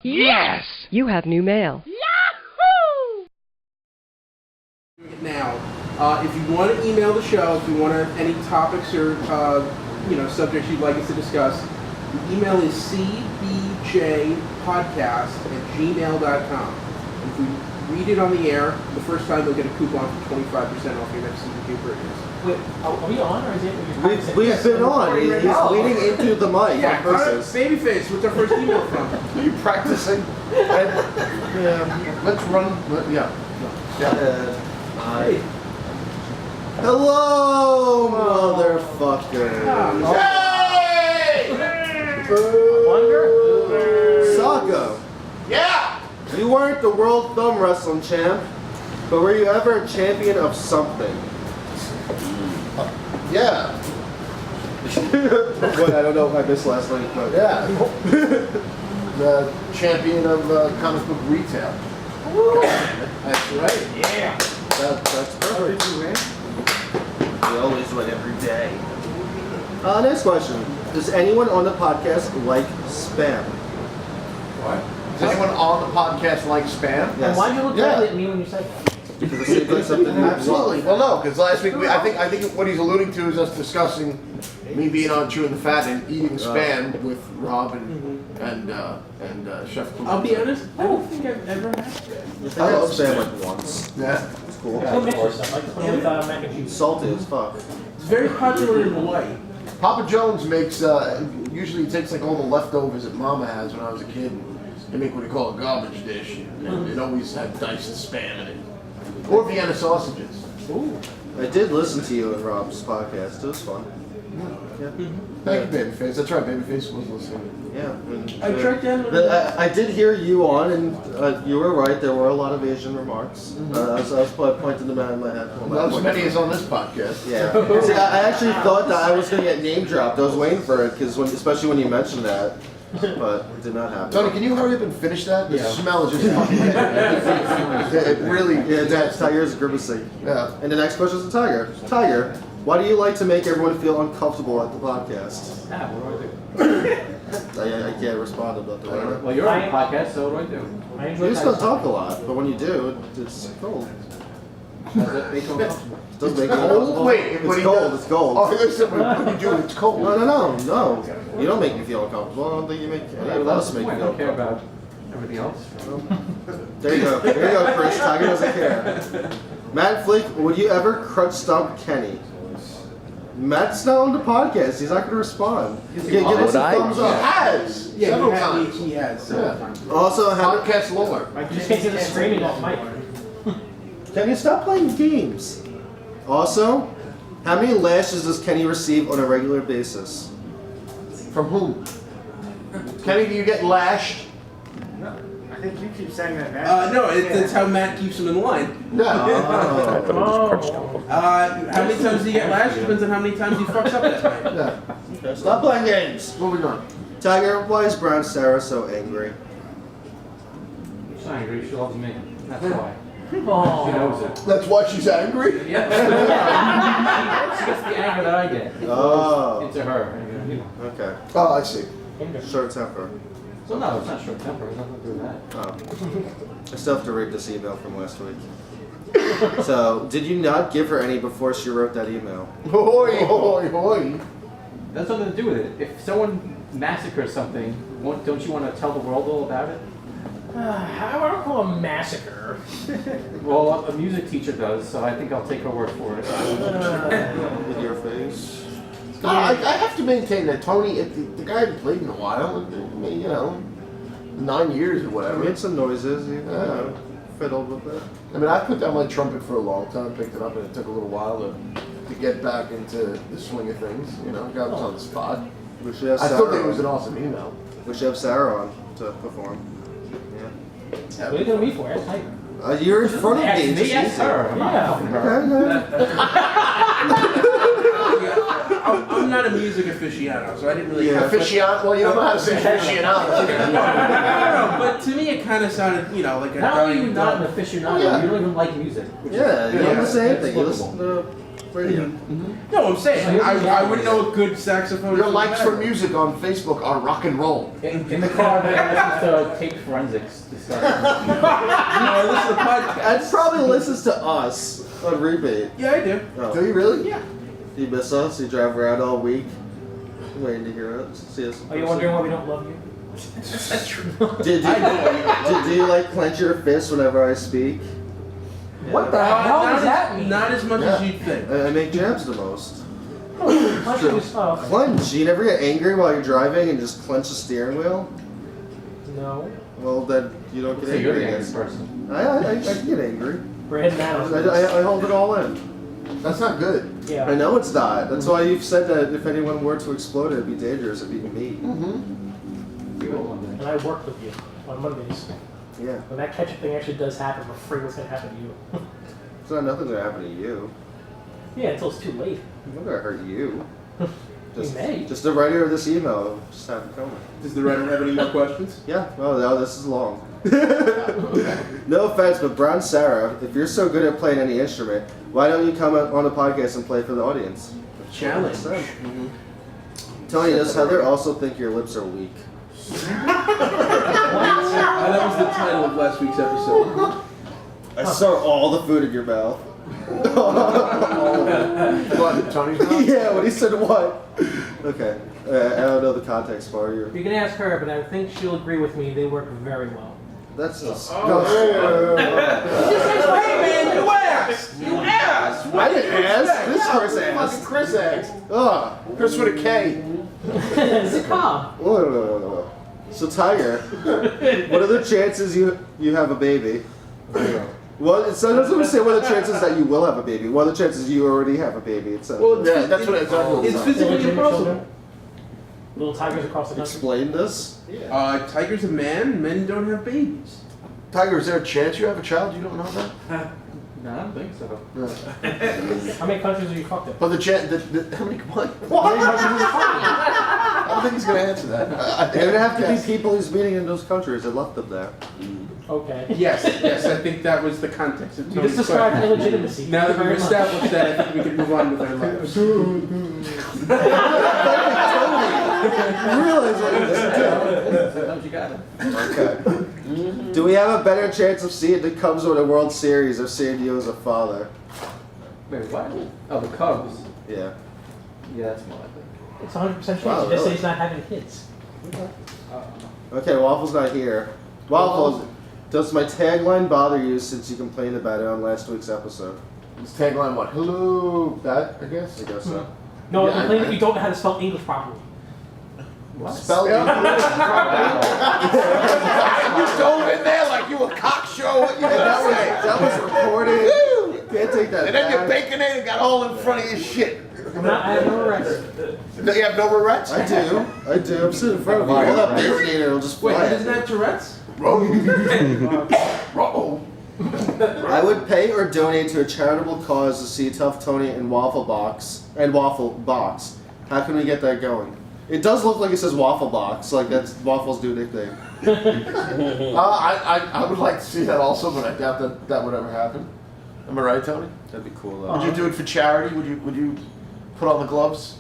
Yes! You have new mail. Yahoo! Now, if you want to email the show, if you want any topics or subjects you'd like us to discuss, the email is cbjpodcast@gmail.com. And if we read it on the air, the first time you'll get a coupon for 25% off your next CBJ purchase. Wait, are we on, or is it? We've been on. He's leaning into the mic. Yeah, Babyface, what's our first email from? Are you practicing? Let's run. Yeah. Hey. Hello, motherfucker. Hey! Socko. Yeah! You weren't the world thumb wrestling champ, but were you ever a champion of something? Yeah. What, I don't know if I missed last week, but Yeah. The champion of comic book retail. That's right. Yeah. that's perfect. We always win every day. Next question. Does anyone on the podcast like spam? What? Does anyone on the podcast like spam? Yes. And why do you look directly at me when you say that? Because it seems like something you Absolutely. love. Well, no, because last week I think what he's alluding to is us discussing me being on Chewing the Fat and eating spam with Rob and Chef. I'll be honest, I don't think I've ever had spam. I had spam like once. Yeah. It's cool. Go mix yourself, like the one with mac and cheese. Salty as fuck. It's very popular in Hawaii. Papa John's makes usually takes like all the leftovers that Mama has when I was a kid. They make what they call a garbage dish, and it always had diced spam in it, or Vienna sausages. Ooh. I did listen to you and Rob's podcast. It was fun. Yeah. Thank you, Babyface. That's right, Babyface was listening. Yeah. I tracked down. I did hear you on, and you were right. There were a lot of Asian remarks. I was pointing them out in my head. Not as many as on this podcast. Yeah. See, I actually thought that I was going to get name dropped. I was waiting for it, because especially when you mentioned that, but it did not happen. Tony, can you hurry up and finish that? The smell is just fucking it really. Yeah, Tiger's grimacing. Yeah. And the next question is to Tiger. Tiger, why do you like to make everyone feel uncomfortable at the podcast? What do I can't respond about the right. Well, you're on the podcast, so what do? I You enjoy just don't talk a lot, but when you do, it's cold. Does it make you uncomfortable? It does make you Cold? uncomfortable. Wait, It's what do you cold. do? It's cold. Oh, I said when you do, it's cold. No. You don't make me feel uncomfortable. I don't think you make any of us make me I feel don't care uncomfortable. about everything else. There you go. There you go, Chris. Tiger doesn't care. Matt Fleek, would you ever crutch stomp Kenny? Matt's not on the podcast. He's not going to respond. Give us a thumbs He up. has several times. He has several times. Also, Podcast lore. I just can't see the screaming off mic. can you stop playing games? Also, how many lashes does Kenny receive on a regular basis? From whom? Kenny, do you get lashed? I think you keep saying that, man. No, that's how Matt keeps him in line. No. How many times do you get lashed? Depends on how many times he fucks up that night. No. Okay, stop playing games. Moving on. Tiger, why is Brown Sarah so angry? She's not angry, she loves me. That's why. She Oh. knows it. That's why she's angry? Yeah. She gets the anger that I get. Oh. Into her. You know. Okay. Oh, I see. Short temper. So no, it's not short temper. It's nothing to do with that. Oh. I still have to read this email from last week. So, did you not give her any before she wrote that email? Hoi, hoi, hoi. That's nothing to do with it. If someone massacres something, don't you want to tell the world all about it? I don't call a massacre. Well, a music teacher does, so I think I'll take her word for it. With your face? I have to maintain that Tony, the guy hadn't played in a while, 9 years or I whatever. made some noises, you know, fiddled with it. I mean, I put down my trumpet for a long time, picked it up, and it took a little while to get back into the swing of things. Got us on the spot. We should have I Sarah thought it was on. an awesome email. We should have Sarah on to perform. What are you going to meet for? Ask Tiger. You're in front of me. Ask It's me, just ask easy. her. I'm not talking to her. I'm not a music aficionado, so I didn't really. Aficionado? Well, you don't know how to say aficionado. No, but to me it kind of sounded, like a. Not only are you not an aficionado, Yeah. you don't even like music. Yeah, you're on the same thing. You Inexplicable. listen to radio. No, I'm saying I wouldn't know a good saxophone. Your likes for music on Facebook are rock and roll. In the car, man, listen to tape forensics to start. No, listen to podcasts. Ed probably listens to us on repeat. Yeah, I do. Oh. Do you really? Yeah. You miss us? You drive around all week waiting to hear us, see us. in Are you person? wondering why we don't love you? That's true. Do you like clench your fist whenever I speak? What the hell Not does as- that mean? Not as much as you'd think. I make jabs the most. Why should we- oh, okay. Clench. You never get angry while you're driving and just clench the steering wheel? No. Well, then you don't get So you're angry the angry against person. I can get angry. We're heading out. I hold it all in. That's not good. Yeah. I know it's not. That's why you've said that if anyone were to explode, it'd be dangerous. It'd be me. You will one And day. I work with you on Mondays. Yeah. When that ketchup thing actually does happen, we're afraid what's going to happen to you. It's not nothing's gonna happen to you. Yeah, until it's too late. I'm not gonna hurt you. You may. Just the writer of this email. Just have it coming. Does the writer have any more questions? Yeah. Oh no, this is long. No offense, but Brown Sarah, if you're so good at playing any instrument, why don't you come on the podcast and play for the audience? Challenge. Tony, does Heather also think your lips are weak? That was the title of last week's episode. I saw all the food in your mouth. What, Tony's mouth? Yeah, when he said what? Okay. I don't know the context for you. You can ask her, but I think she'll agree with me. They work very well. That's just. Hey man, you asked! You asked! I didn't ask. This Chris Fucking asked. Chris asked. Ugh. Chris with a K. It's a calm. Whoa. So Tiger, what are the chances you have a baby? Well, it doesn't say what are the chances that you will have a baby. What are the chances you already have a baby? It says. Well, Yeah, that's what it's It's physically Illegitimate impossible. children. Little tigers across the country. Explain this. Tiger's a man. Men don't have babies. Tiger, is there a chance you have a child? You don't know that? No, I don't think so. No. How many countries have you fucked in? But the chance, how many, what? I don't think he's going to answer that. There would have to be people he's meeting in those countries that left them there. Okay. Yes, I think that was the context of You Tony's just described question. illegitimacy. Now that Thank you we've very much. established that, I think we can move on with our lives. You realize what you just did. Sometimes you got it. Okay. Do we have a better chance of seeing the Cubs win a World Series or seeing you as a father? Wait, what? Oh, the Cubs. Yeah. Yeah, that's more likely. It's 100% chance. Wow, You just say really? he's not having kids. Okay, Waffle's not here. Waffle, does my tagline bother you since you complained about it on last week's episode? His tagline, what? Hello, that, I guess? I guess so. No, Yeah, I'm complaining that you don't know how to spell English properly. Spell it. You dove in there like you a cockshow. What you gonna say? That was recorded. You can't take that And then you're back. baking it and got all in front of your shit. I have no regrets. You have no regrets? I do. I'm sitting in front of you. All that baconator will just Wait, fly. doesn't have Tourette's? Uh-oh. I would pay or donate to a charitable cause to see Tough Tony and Waffle Box. How can we get that going? It does look like it says Waffle Box, like that's Waffle's new nickname. I would like to see that also, but I doubt that would ever happen. Am I right, Tony? That'd be cool though. Would you do it for charity? Would you put on the gloves?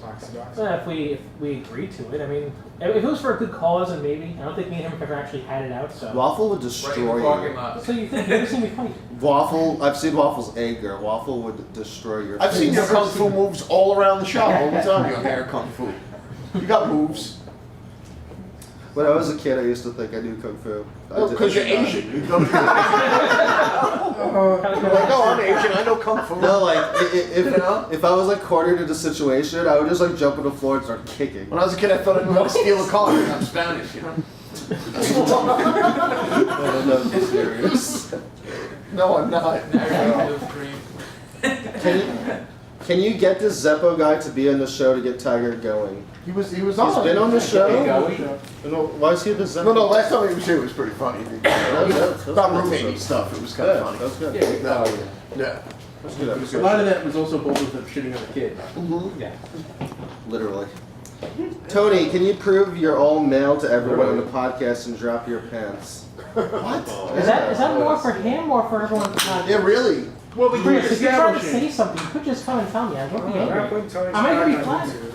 If we agreed to it, I mean, if it was for a good cause, and maybe I don't think me and him have ever actually had it out. So. Waffle would destroy you. So you think you ever seen me fight? Waffle, I've seen Waffle's anger. Waffle would destroy your I've seen face. your kung fu moves all around the shop all the time. Your hair kung fu. You got moves. When I was a kid, I used to think I knew Kung Fu. Because you're Asian. You don't like, oh, I'm Asian. I know kung fu. No, like, You know? if I was like cornered in a situation, I would just like jump on the floor and start kicking. When I was a kid, I thought I knew how to steal a car. I'm Spanish, you know. I don't know if you're serious. No, I'm not. Can you get this Zeppo guy to be on the show to get Tiger going? He was on. He's been on the show. Go. Why is he the Zeppo? No, last time he was here, it was pretty funny. About roommate stuff. It was kind Yeah, of funny. that's good. Yeah. That's good A episode. lot of that was also both of them shitting on a kid. Yeah. Literally. Tony, can you prove you're all male to everyone on the podcast and drop your pants? What? Is that more for him or for everyone? Yeah, really. Well, we Chris, if you're trying to establishing. say something, you could just come and tell me. I won't be I'm not angry. putting Tony's I might back be on flattered.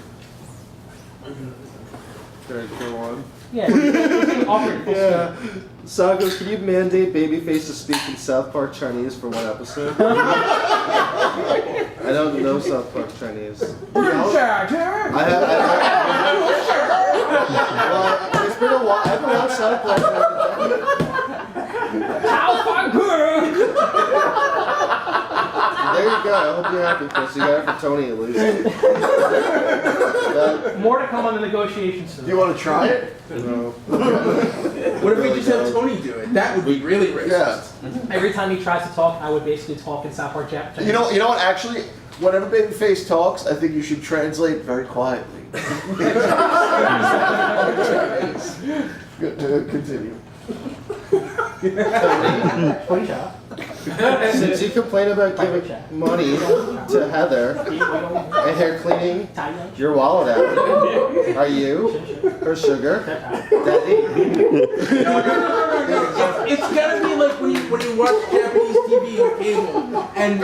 YouTube. Go on. Yeah, it's offered full Yeah. speed. Sago, can you mandate Babyface to speak in South Park Chinese for one episode? I don't know South Park Chinese. I have. Well, it's been a while. I haven't watched South Park. There you go. I hope you're happy, Chris. You got it for Tony at least. More to come on the negotiations. Do you want to try it? No. What if we just have Tony do it? That would be really racist. Yeah. Every time he tries to talk, I would basically talk in South Park Japanese. You know what? Actually, whenever Babyface talks, I think you should translate very quietly. Continue. Since you complain about giving money to Heather and her cleaning your wallet out, are you her sugar daddy? It's gotta be like when you watch Japanese TV on cable, and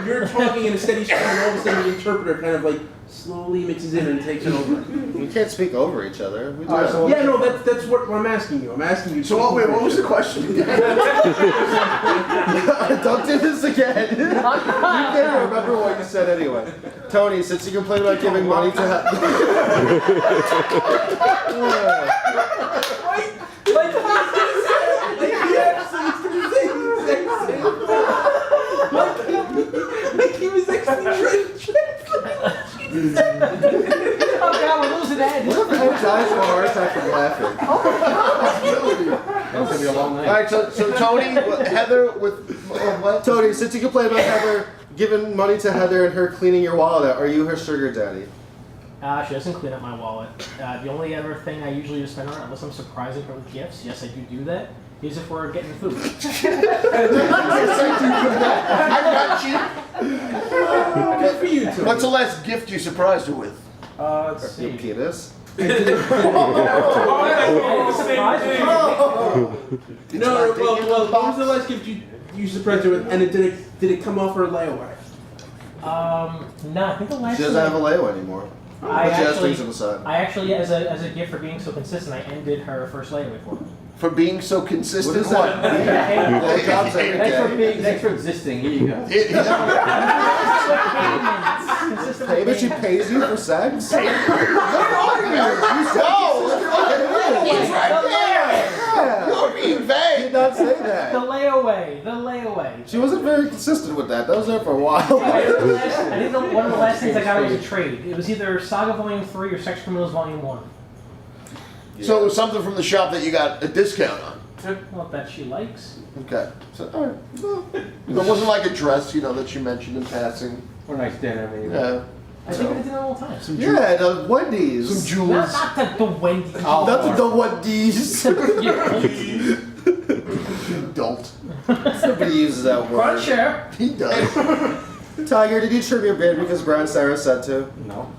you're talking in a steady stream, and all of a sudden the interpreter kind of like slowly mixes in and takes it over. We can't speak over each other. We do All right, that. so- Yeah, no, that's what I'm asking you. I'm asking you. So what was the question again? Don't do this again. You can't remember what you said anyway. Tony, since you complain about giving money to Oh God, we're losing Ed. What if Ed dies from a heart attack from laughing? That's gonna be a long night. All right, so Tony, Heather with what? Tony, since you complain about Heather giving money to Heather and her cleaning your wallet out, are you her sugar daddy? She doesn't clean up my wallet. The only other thing I usually just spend on her, unless I'm surprising her with gifts, yes, I do that, is if we're getting food. I got you. Good for you, Tony. What's the last gift you surprised her with? Let's Your see. penis? No, well, what was the last gift you surprised her with, and did it come off her layaway? No, I think the last She doesn't have a layaway anymore. I But she has actually, things on the side. I actually, as a gift for being so consistent, I ended her first layaway for her. For being so consistent? What is that? Well, jobs every Thanks for existing. Here you go. Maybe she pays you for sex? No! Yeah. You're being Did vague! not say The that. layaway. She wasn't very consistent with that. That was there for a while. I think one of the last things I got was a trade. It was either Saga Volume 3 or Sex Criminals Volume 1. So it was something from the shop that you got a discount on. Well, that she likes. Okay. So, all right. Well, it wasn't like a dress, that you mentioned in passing. Or a nice dinner, maybe. Yeah. I think I did it all the time. Yeah, the Wendy's. Some jewels. Not the Wendy's. That's the Wendy's. Adult. Nobody uses that word. Cruncher. He does. Tiger, did you trim your beard because Brown Sarah said to? No.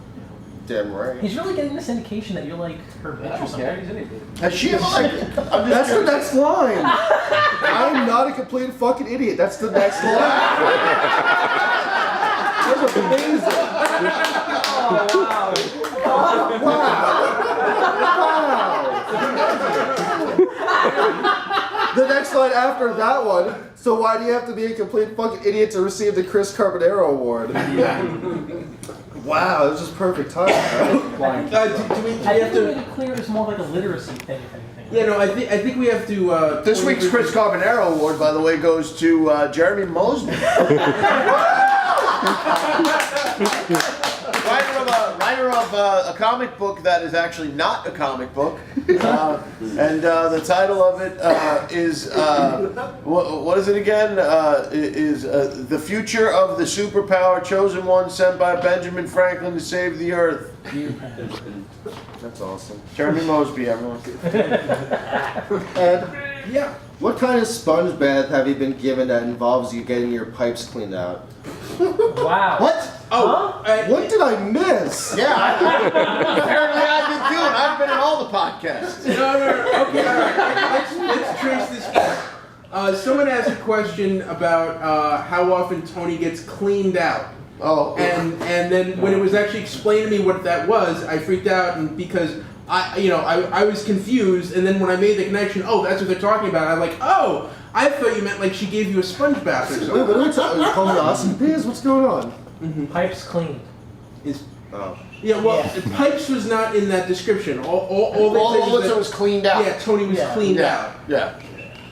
Damn right. He's really getting this indication that you're like her bitch or Yeah, something. he's anything. Has she ever like? I'm That's just the next line. I'm not a complete fucking idiot. That's the next line. That's amazing. Wow. The next line after that one. So why do you have to be a complete fucking idiot to receive the Chris Carbonaro Award? Wow, it was just perfect timing. Right? Do we I have think we to? made it clear it's more like a literacy thing, if anything. Yeah, no, I think we have to. This week's Chris Carbonaro Award, by the way, goes to Jeremy Mosby. Writer of a comic book that is actually not a comic book, and the title of it is what is it again? The future of the superpower chosen one sent by Benjamin Franklin to save the Earth. That's awesome. Jeremy Mosby, everyone. Ed, Yeah. what kind of sponge bath have you been given that involves you getting your pipes cleaned out? Wow. What? Oh. What did I miss? Yeah, apparently I've been doing. I've been in all the podcasts. No. Okay. All right. Let's trace this back. Someone asked a question about how often Tony gets cleaned out. Oh. And then when it was actually explained to me what that was, I freaked out, and because I was confused, and then when I made the connection, oh, that's what they're talking about. I'm like, oh, I thought you meant like she gave you a sponge bath or something. Wait, what are we talking about? Colonoscopies? What's going on? Pipes cleaned. Oh. Yeah, well, Pipes was not in that description. All it was cleaned out. Yeah, Tony was cleaned out. Yeah.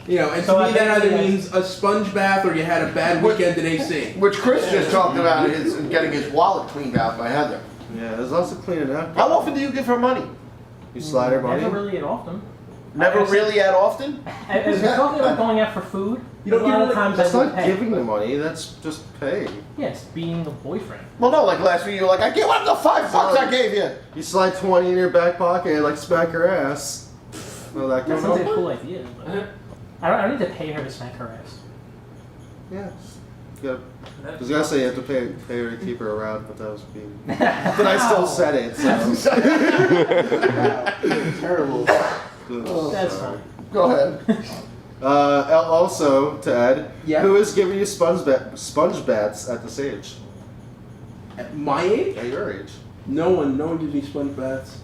And So to I me that think either that- means a sponge bath or you had a bad weekend in AC. Which Chris just talked about is getting his wallet cleaned out by Heather. Yeah, there's lots of cleaning up. How often do you give her money? You slide her money? Never really at often. Never really that often? As we're talking about going out for food, You don't a lot give of her- times That's I would not pay. giving the money, that's just paying. Yes, being the boyfriend. Well, no, like last week you were like, I gave up the $5 I gave you. You slide 20 in your back pocket and like smack her ass. Well, that That goes sounds like a on. cool idea, but I don't need to pay her to smack her ass. Yeah. I was gonna say you have to pay her to keep her around, but that was being. But I still said it, so. Terrible. That's Sorry. fine. Go ahead. Also, to Ed, Yeah. who is giving you sponge baths at this age? At my age? At your age. No one gives me sponge baths.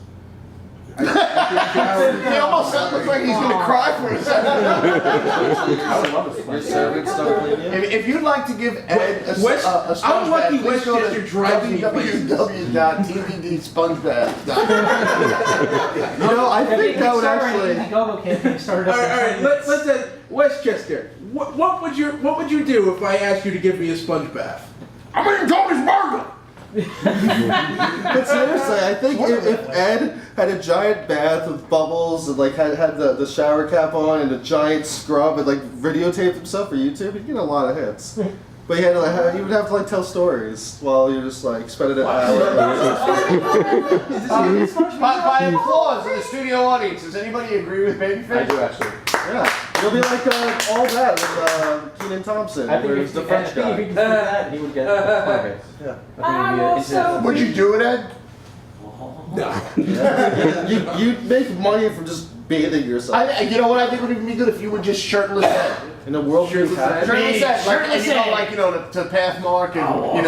He almost looks like he's going to cry for a second. Your servants don't clean you? If you'd like to give Ed a West- sponge I'm bath, lucky please go to Westchester drives me places. www.tvdspongebath.com. You know, I think that would actually. Indiegogo campaign started All up. right. Let's Westchester. What would you do if I asked you to give me a sponge bath? I'm eating Tony's burger. But seriously, I think if Ed had a giant bath with bubbles and like had the shower cap on and a giant scrub and like videotaped himself for YouTube, he'd get a lot of hits. But he would have to like tell stories while you're just like spending an hour. By applause in the studio audience, does anybody agree with Babyface? I do actually. Yeah, you'll be like all that with Kenan Thompson, I think where if he's the he French could guy. do that, he would get Firebase. Yeah. I think he'd be Would you do it, Ed? You'd make money from just bathing yourself You know what I think would be good if you were just shirtless Ed. in a world you're happy. Shirtless Ed, Shirtless Ed. to Pathmark and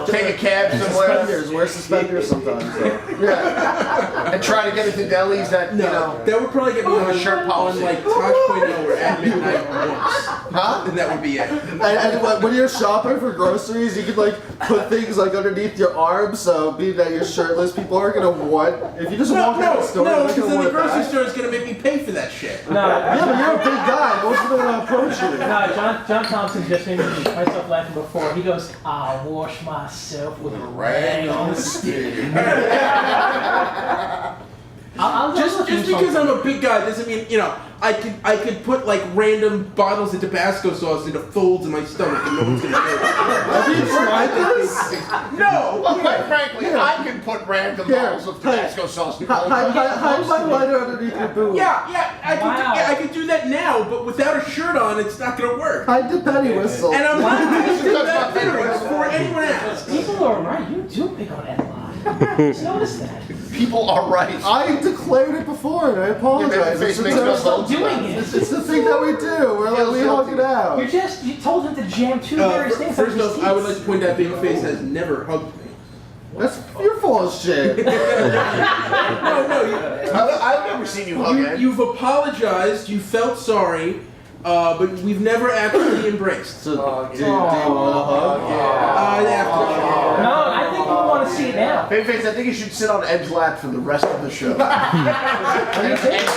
take a cab somewhere. Suspenders, wear suspenders sometimes. So. Yeah, and try to get into delis that That would probably get me on shirt policy. on like Tosh.0 or at midnight once. Huh? And that would be it. And when you're shopping for groceries, you could like put things like underneath your arms, so being that you're shirtless, people aren't gonna want. If you just walk out the store, they're because gonna then the want grocery that. store is gonna make me pay for that shit. No, Yeah, but you're a big guy. Most people don't want to approach you. no, John Thompson just made me myself laughing before. He goes, "I'll wash myself with a rag on the skin." I'll Just because I'm a big guy doesn't mean I could put like random bottles of Tabasco sauce into folds in my stomach and no one's gonna know. Have you tried this? No. Well, quite frankly, I can put random bottles of Tabasco sauce in Hide my lighter underneath your boob. Yeah, Wow. I could do that now, but without a shirt on, it's not gonna work. Hide the penny whistle. And I'm not gonna do That's that not fair. video before anyone else. People are right. You do pick on Ed a lot. Just notice that. People are right. I declared it before, and I apologize. Yeah, It's makes the- no Still doing it. It's the thing that we do. We're like, we hug it out. You told him to jam two various things. First off, I would like to point out Babyface has never hugged me. That's you're full of shit. No, I've never seen you hug Ed. you've apologized, you felt sorry, but we've never actually embraced. So, do you want to hug? After. No, I think we want to see it now. Babyface, I think you should sit on Ed's lap for the rest of the show. and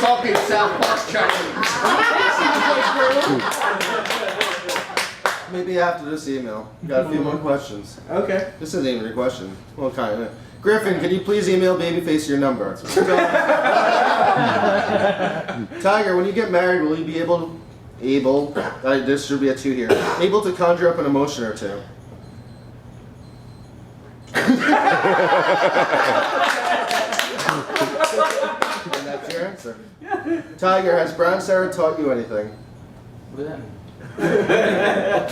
talk in South Park Chinese. Maybe after this email. Got a few more questions. Okay. This isn't even a question. Well, kind of. Griffin, can you please email Babyface your number? Tiger, when you get married, will you be able, this should be a 2 here, able to conjure up an emotion or two? And that's your answer. Tiger, has Brown Sarah taught you anything? What does that mean?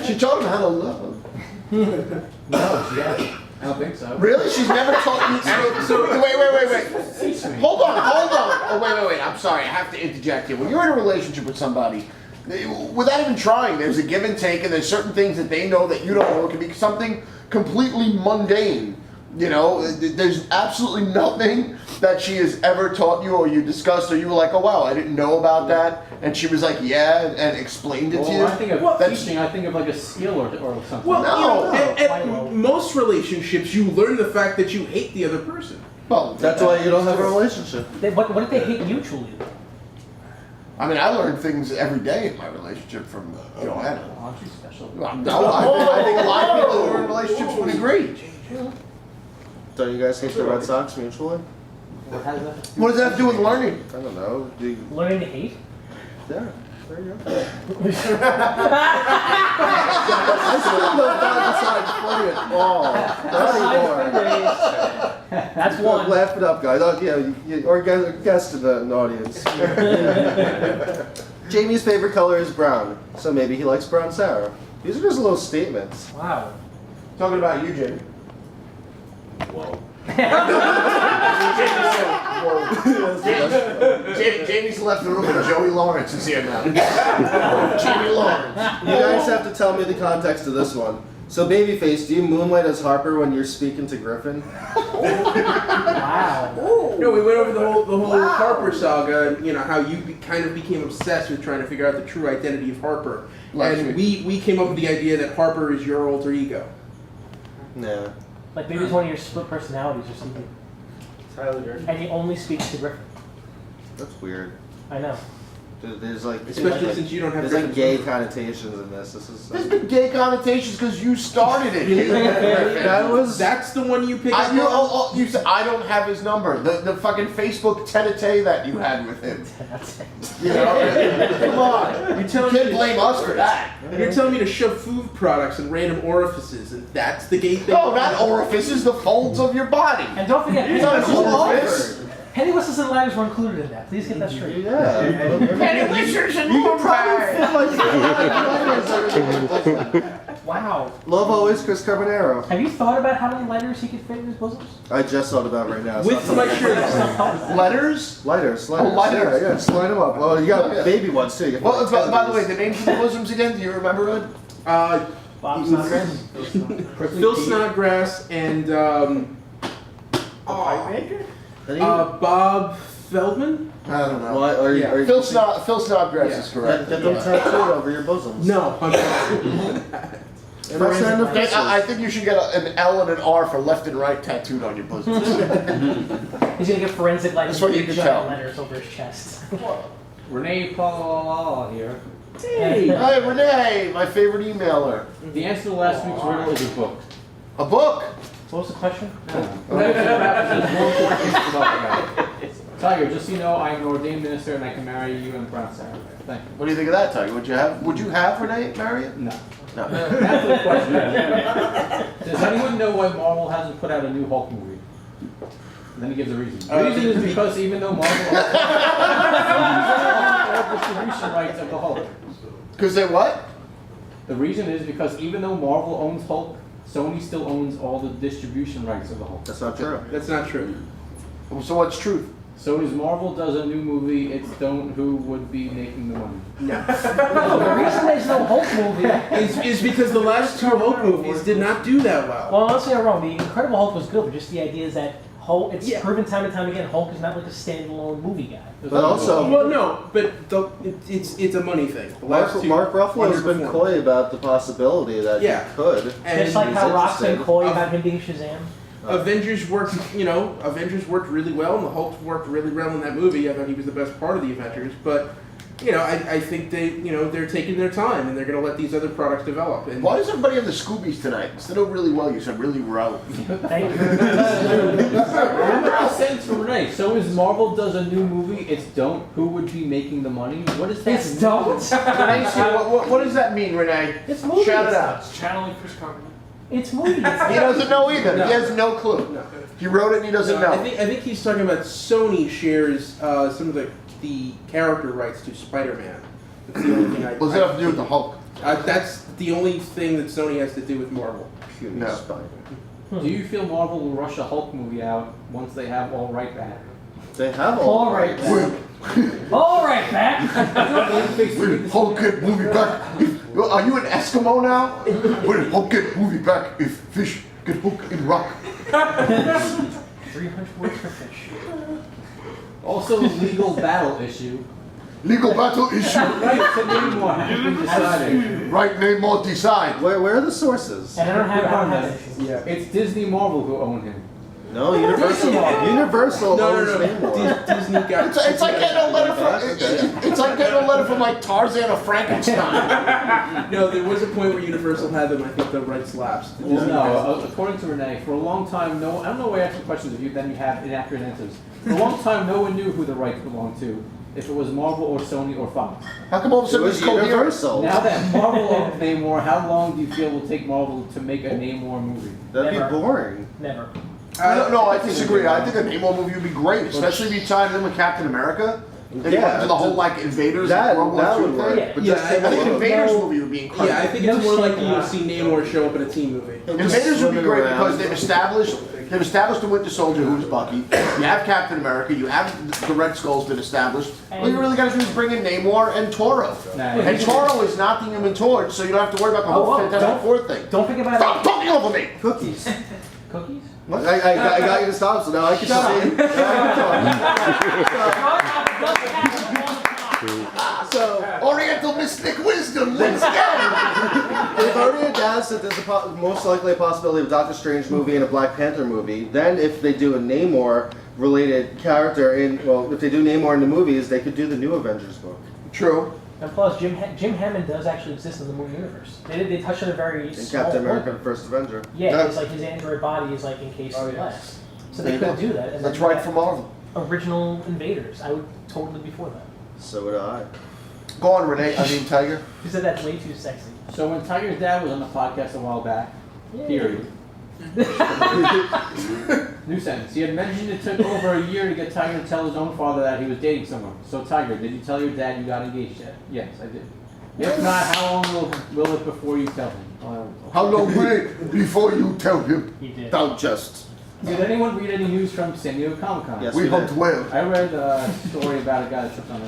She taught him how to love. No, she hasn't. I don't think so. Really? She's never taught you. So wait. Hold on. Oh, wait. I'm sorry. I have to interject here. When you're in a relationship with somebody, without even trying, there's a give and take, and there's certain things that they know that you don't know. It can be something completely mundane. You know, there's absolutely nothing that she has ever taught you or you discussed or you were like, oh wow, I didn't know about that. And she was like, yeah, and explained it to you. I think of teaching, I think of like a skill or something. Well, No. at most relationships, you learn the fact that you hate the other person. Well, That's why you don't have a relationship. What if they hate mutually? I mean, I learn things every day in my relationship from Joanna. Aren't you special? Well, no, I think a lot of people who are in relationships would agree. Don't you guys hate the Red Sox mutually? What has that? What does that have to do with learning? I don't know. Do you, Learning to hate? yeah, there you go. I still don't find the side funny at all. Not anymore. That's one. Laugh it up, guys. Oh, yeah, or guest in the audience. Jamie's favorite color is brown, so maybe he likes brown Sarah. These are just little statements. Wow. Talking about you, Jamie. Jamie's left the room and Joey Lawrence is here now. Jamie Lawrence. You guys have to tell me the context of this one. So, Babyface, do you moonlight as Harper when you're speaking to Griffin? Wow. No, we went over the whole Harper saga, and how you kind of became obsessed with trying to figure out the true identity of Harper. And we came up with the idea that Harper is your alter ego. Nah. Like maybe it's one of your split personalities or something. Tyler Durden. And he only speaks to Griffin. That's weird. I know. There's like, Especially since you don't have there's like Griffin's gay number. connotations in this. This is There's been gay connotations because you started it. that was That's the one you picked up on? You said I don't have his number. The fucking Facebook tete-a-tete that you had with him. That's it. You know? Come on. You can't blame us for that. You're telling me to shove food products in random orifices, and that's the gay thing? No, not orifices, the folds of your body. And don't forget, It's not an orifice. Penny whistles and lighters were included in that. Please get that straight. yeah. Penny whistles and You can probably fit like Wow. Love always Chris Carbonaro. Have you thought about how many lighters he could fit in his bosoms? I just thought about it right now. With my shirt. Letters? Lighters. Oh, lighters. Yeah, just line them up. Oh, you got baby ones too. You can Well, put by the way, these. the names of the bosoms again, do you remember it? Bob Snodgrass? Phil Snodgrass and Bob Feldman? I don't know. What? Are you, are you, Phil Snodgrass is correct. Get them tattooed over your bosoms. No, I'm not. First hand of Okay, I think you should get an L and an R for left and right tattooed on your bosom. He's gonna get forensic lighters That's what you with can giant tell. letters over his chest. Renee Paul here. Hey! Hi, Renee, my favorite emailer. The answer to last week's riddle is a book. A book? What was the question? Tiger, just so you know, I am an ordained minister and I can marry you and Brown Sarah. Thank you. What do you think of that, Tiger? Would you have Renee marry it? No. No. That's the question. Does anyone know why Marvel hasn't put out a new Hulk movie? And then he gives a reason. The reason is because even though Marvel owns all distribution rights of the Hulk. Because they what? The reason is because even though Marvel owns Hulk, Sony still owns all the distribution rights of the Hulk. That's not true. That's not true. So what's truth? So as Marvel does a new movie, it's who would be making the money. No, the reason there's no Hulk movie. Is because the last two Hulk movies did not do that well. Well, honestly, I'm wrong. The Incredible Hulk was good, but just the idea is that Hulk. It's Yeah. proven time and time again. Hulk is not like a standalone movie guy. But also, Well, no, but it's a money thing. The last two Mark Ruffalo's been underperformed. coy about the possibility that Yeah. he could. And Just like how he's Rock's been interested. coy about him being Shazam. Avengers worked, Avengers worked really well, and the Hulk worked really well in that movie. I thought he was the best part of the Avengers, but I think they're taking their time and they're going to let these other products develop. And Why does everybody have the Scoobies tonight? Instead of really well, you said really well. Thank you. Remember I said for Renee, so as Marvel does a new movie, it's who would be making the money? What is that? It's don't. Renee, what does that mean, Renee? It's movies. Shout it out. Channeling Chris Carpenter. It's movies. He doesn't know either. No. He has no clue. No. He wrote it and he doesn't No, know. I think he's talking about Sony shares some of the character rights to Spider-Man. That's the only thing What does that have to do with the Hulk? That's the only thing that Sony has to do with Marvel. Puny No. spider. Do you feel Marvel will rush a Hulk movie out once they have all right back? They have All right, back. All right, back. When Hulk get movie back, are you an Eskimo now? When Hulk get movie back, if fish get hooked in rock. 300 words for fish. Also, legal battle issue. Legal battle issue. Right to name one has been decided. Right name or decide. Where are the sources? And I don't have it. Yeah, it's Disney Marvel who own him. No, Universal. Universal No, owns no. Namor. Disney got. It's like getting a letter from. It's like getting a letter from like Tarzan or Frankenstein. No, there was a point where Universal had them. I think the rights lapsed. Well, no, according to Renee, for a long time, I don't know why you ask the questions if you then you have inaccurate answers. For a long time, no one knew who the rights belonged to, if it was Marvel or Sony or Fox. How come all of a It sudden was it's coherent? Universal. Now that Marvel owns Namor, how long do you feel it will take Marvel to make a Namor movie? That'd be Never. boring. Never. No, I disagree. I think a Namor movie would be great, especially if you tied it in with Captain America. And you went into the whole like Invaders That World War would II work. thing. But Yeah, just I take I think an a look. Invaders movie would be incredible. Yeah, I think it's more likely you'll see Namor show up in a team movie. Invaders would be swimming great around. because they've established the Winter Soldier, who's Bucky. You have Captain America. You have the Red Skull's been established. All you really got to do is bring in Namor and Toro. Nah, And Toro is not the Human Torch, so you don't have to worry about the whole Oh, Fantastic Four thing. Don't think about Stop it. talking over me! Cookies. Cookies? I got you to stop, so now I can see. So, Oriental mystic wisdom, once again! they've already announced that there's most likely a possibility of a Doctor Strange movie and a Black Panther movie. Then, if they do a Namor-related character if they do Namor in the movies, they could do the new Avengers book. True. And plus, Jim Hammond does actually exist in the movie universe. They touch on a very And small Captain point. America, the First Avenger. Yeah, it's like his android body is like encased in glass. So they could do that. And That's then right have for Marvel. Original Invaders. I would totally be for that. So would I. Go on, Renee. I mean, Tiger. He said that's way too sexy. So when Tiger's dad was on the podcast a while back, period. New sentence. He had mentioned it took over a year to get Tiger to tell his own father that he was dating someone. So Tiger, did you tell your dad you got engaged yet? Yes, I did. If not, how long will it before you tell him? How long will it before you tell him? He did. Don't just. Did anyone read any news from San Diego Comic-Con? Yes. We hunt whales. I read a story about a guy that tripped on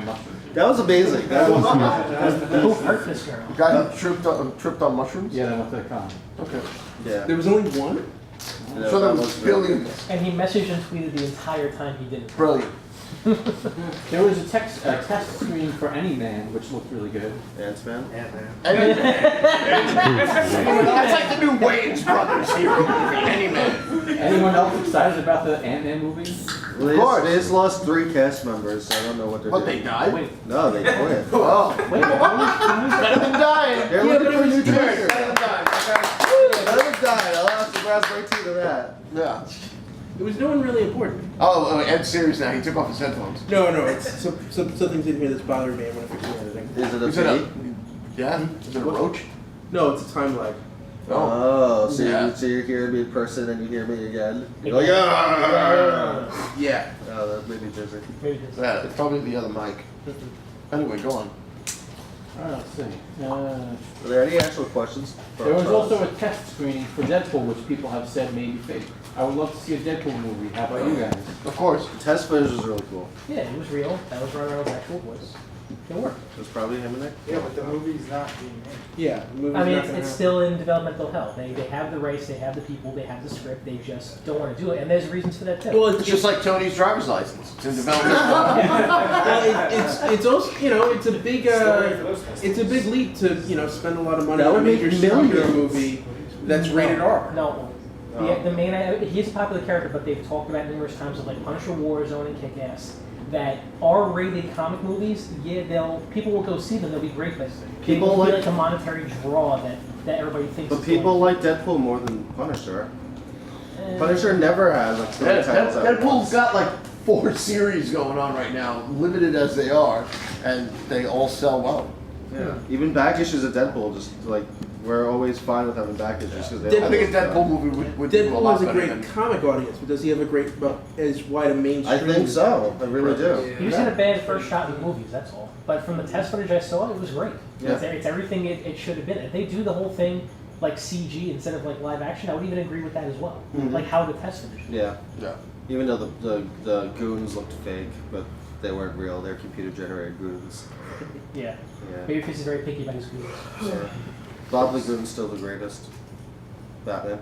mushrooms. That was amazing. That was amazing. Who hurt this girl? The guy who tripped on mushrooms? Yeah, that went to the con. Okay. Yeah. There was only one. Yeah, So there that was was billions. And he messaged and tweeted the entire time he did it. Brilliant. There was a test screen for Any Man, which looked really good. Ant-Man? That's like the new Wayans brothers hero movie, Any Man. Anyone else excited about the Ant-Man movie? Well, they just lost 3 cast members, so I don't know what they're What, doing. they died? Wait, No, they quit. Oh. wait, Better than dying. They're looking for a new Better director. than dying. Okay. Better than dying. I'll have to raspberry tea to that. Yeah. It was no one really important. Oh, Ed's serious now. He took off his headphones. No, it's something's in here that's bothering me. I'm gonna fix the editing. Is it a Is it bee? yeah? Is it a roach? No, it's a time lag. Oh, so, Yeah. so you're hearing me in person and you hear me again? You're like, Yeah. "Ah!" Yeah. Oh, that made me dizzy. maybe this. Yeah, it's probably the other mic. Anyway, go on. Alright, let's see. Are there any actual questions? There was also a test screening for Deadpool, which people have said may be fake. I would love to see a Deadpool movie. How about you guys? Of course. Test footage was really cool. Yeah, it was real. That was Ryan Reynolds' actual voice. It worked. It was probably him and Nick. Yeah, but the movie's not being made. Yeah. The movie's I mean, not it's gonna still in developmental hell. They have the rights, they have the people, they have the script. They just don't want to do it, and there's reasons for that too. Well, It's just like Tony's driver's license. It's in development. it's also it's a big Story for those guys. it's a big leap to spend a lot of money That on a would make major superhero millions. movie that's rated R. No. The main, he's a popular character, but they've talked about numerous times of like Punisher, Warzone, and Kick-Ass. That R-rated comic movies, people will go see them. They'll be great, but People they will be like- like a monetary draw that everybody thinks. But is people going. like Deadpool more than Punisher. Eh, Punisher never has like so many titles at Deadpool's once. got like 4 series going on right now, limited as they are, and they all sell well. Yeah. Even back issues of Deadpool, just like we're always fine with having back issues because they. I think a Deadpool movie would do a Deadpool lot has a better great than... comic audience, but does he have a great, as wide a mainstream? I think so. I really do. He just had a bad first shot with movies, that's all. But from the test footage I saw, it was great. Yeah. It's everything it should have been. If they do the whole thing like CG instead of like live action, I would even agree with that as well. Mhm. Like how the test footage. Yeah. Yeah. Even though the goons looked fake, but they weren't real. They're computer-generated goons. Yeah. Yeah. Babyface is very picky about his goons. Yeah. Bob the Goon's still the greatest. Batman.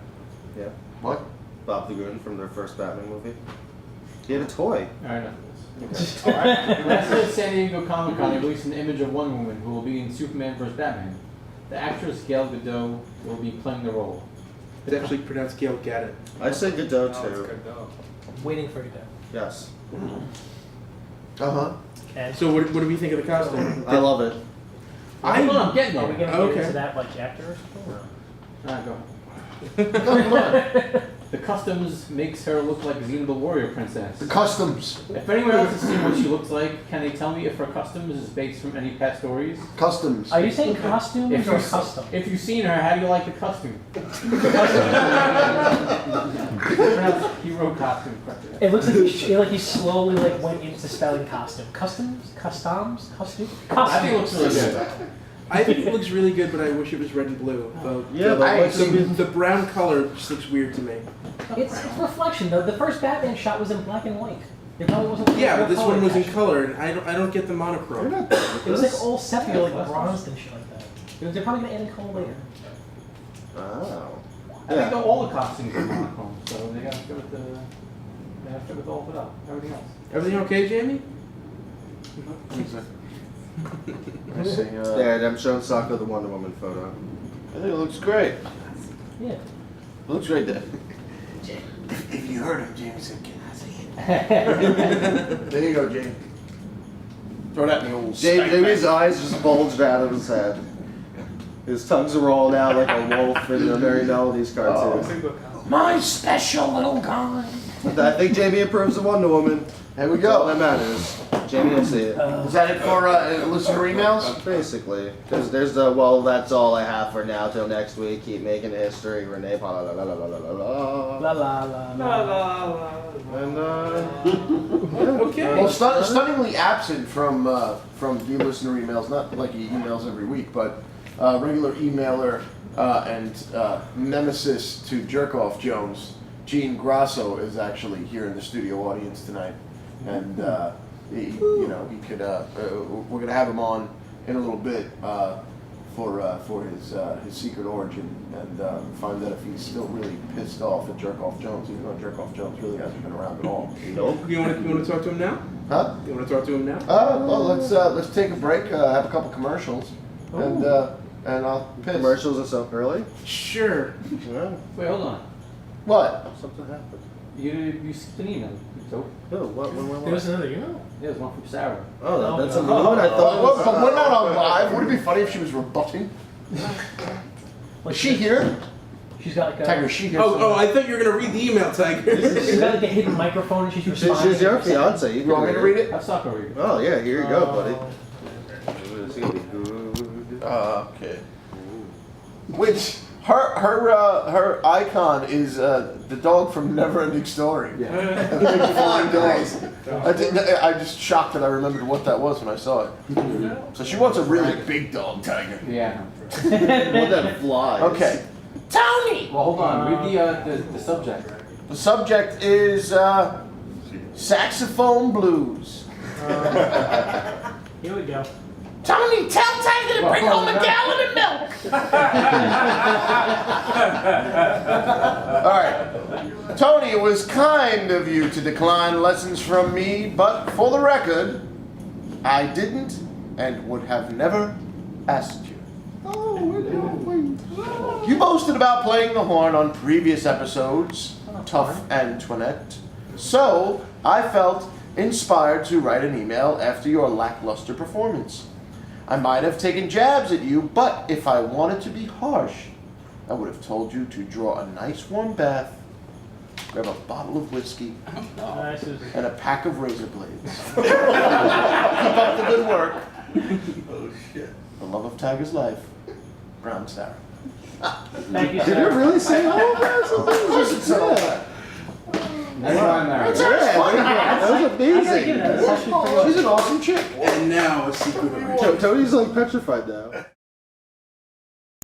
Yeah. What? Bob the Goon from their first Batman movie. He had a toy. Alright, enough of this. Alright. Last night at San Diego Comic Con, they released an image of one woman who will be in Superman vs. Batman. The actress Gal Gadot will be playing the role. It's actually pronounced Gail Gadot. I say Godot No, it's too. good though. Waiting for you to. Yes. Uh-huh. And So what do we think of the costume? I love it. Hold on, I'm getting are we there. gonna get Okay. into that like after or something? Alright, go ahead. Come on. The customs makes her look like Xena the Warrior Princess. The customs. If anyone else has seen what she looks like, can they tell me if her customs is based from any past stories? Customs. Are you saying costumes If or you've, custom? if you've seen her, how do you like the costume? Hero costume. It looks like he slowly like went into spelling costume. Customs? Customs? Costume? I think it looks really good. I think it looks really good, but I wish it was red and blue. Yeah, but The brown color just looks weird to me. It's reflection though. The first Batman shot was in black and white. It probably wasn't. Yeah, real but this color one was in attached. color, and I don't get the monochrome. It was like all sepia, like bronzed and shit like that. They're probably gonna add in color later. Wow. I think all the costumes are monochrome, so they have to go with the. They have to go with all of it up. Everything else. Everything okay, Jamie? I see, Yeah, I'm showing Sako the Wonder Woman photo. I think it looks great. Yeah. It looks great there. If you heard him, Jamie said, "Can I see it?" There you go, Jamie. Throw that in the old Jamie's eyes just bulged out of his head. His tongues are rolling out like a wolf in the Merry Melodies cartoon. Single count. My special little guy. I think Jamie approves of Wonder Woman. There we That's all that go. matters. Jamie will see it. Is that it for listener emails? Basically. There's the, well, that's all I have for now till next week. Keep making history. Renee, la la la la la la la. La la la La la. la la. And, Okay. Well, stunningly absent from the listener emails. Not like he emails every week, but regular emailer and nemesis to Jerkoff Jones, Gene Grasso, is actually here in the studio audience tonight, and he could. We're gonna have him on in a little bit for his secret origin and find out if he's still really pissed off at Jerkoff Jones, even though Jerkoff Jones really hasn't been around at all. nope. You want to talk to him now? Huh? You want to talk to him now? Well, let's take a break, have a couple commercials, and I'll piss. Commercials are so early? Sure. Yeah, Wait, hold on. What? something happened. You skipped an email. So, Oh, when There was another email. yeah, there's one from Sarah. Oh, that's a new one? I thought it was... But we're not on live. Would it be funny if she was rebutting? Like, Is she here? She's got like a. Tiger, is she here? Oh, I thought you were gonna read the email, Tiger. She's got like a hidden microphone and she's responding. She's your fiance. You want me to read it? Have Soccer read it. Oh, yeah, here you go, buddy. Oh. It's gonna be good. Okay. Which her icon is the dog from Neverending Story. Yeah. The big flying dog. I'm just shocked that I remembered what that was when I saw it. So she wants a really big dog, Tiger. Yeah. One that flies. Okay. Tony. Well, hold on. Read the subject. The subject is saxophone blues. Here we go. Tony, tell Tiger to bring home a gallon of milk. All right. Tony, it was kind of you to decline lessons from me, but for the record, I didn't and would have never asked you. You boasted about playing the horn on previous episodes, Tough Antoinette. So I felt inspired to write an email after your lackluster performance. I might have taken jabs at you, but if I wanted to be harsh, I would have told you to draw a nice warm bath, grab a bottle of whiskey, Nice. and a pack of razor blades. Keep up the good work. Oh, shit. The love of Tiger's life, Brown Sarah. Thank you, Did you sir. really say all that? So, That's why I'm married. That was I gotta give amazing. that. That's actually pretty she's an awesome chick. And now a secret origin. Tony's like petrified now.